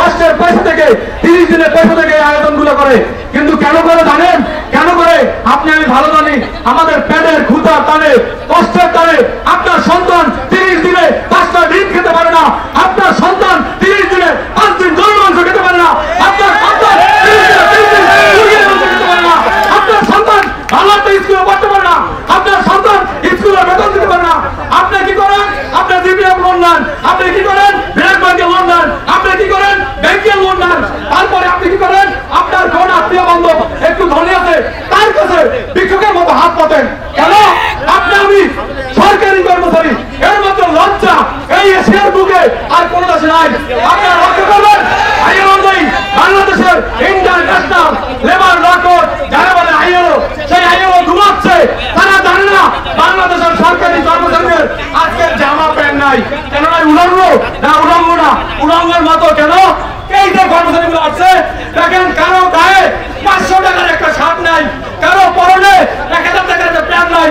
কষ্টের পয়সা থেকে 30 দিনের পয়সা থেকে এই আয়োজনগুলো করে। কিন্তু কেন করে জানেন? কেন করে? আপনি আমি ভালো জানি। আমাদের পেটের ক্ষুধার টানে, কষ্টের টানে আপনার সন্তান 30 দিনে 5টা ডিম খেতে পারে না। আপনার সন্তান 30 দিনে 5 দিন গরুর মাংস খেতে পারে না। আপনার সন্তান 30 দিনে 3 দিন মুরগির মাংস খেতে পারে না। আপনার সন্তান ভালো একটা স্কুলে পড়তে পারে না। আপনার সন্তান স্কুলের বেতন দিতে পারে না। আপনি কি করেন? আপনি জিপিএফ লোন নেন। আপনি কি করেন? ব্র্যাক ব্যাংকের লোন নেন। আপনি কি করেন? ব্যাংকের লোন নেন। তারপরে আপনি কি করেন? আপনার কোন আত্মীয় বান্ধব একটু ধনী আছে, তার কাছে ভিক্ষুকের মতো হাত পাতেন। কেন? আপনি আমি সরকারি কর্মচারী, এর মতো লজ্জা এই এশিয়ার বুকে আর কোন দেশে নাই। আপনারা লক্ষ্য করবেন, বাংলাদেশের ইন্টারন্যাশনাল লেবার রেকর্ড যারা বলে আইএলও, সেই আইএলও ঘুমাচ্ছে। তারা জানে না বাংলাদেশের সরকারি কর্মচারীদের আজকে জামা প্যান্ট নাই। কেন নাই? উলঙ্গ না, উলঙ্গ না, উলঙ্গের মতো কেন? এই যে কর্মচারীগুলো আছে, দেখেন কারো গায়ে 500 টাকার একটা শার্ট নাই, কারো পরনে 1000 টাকার একটা প্যান্ট নাই,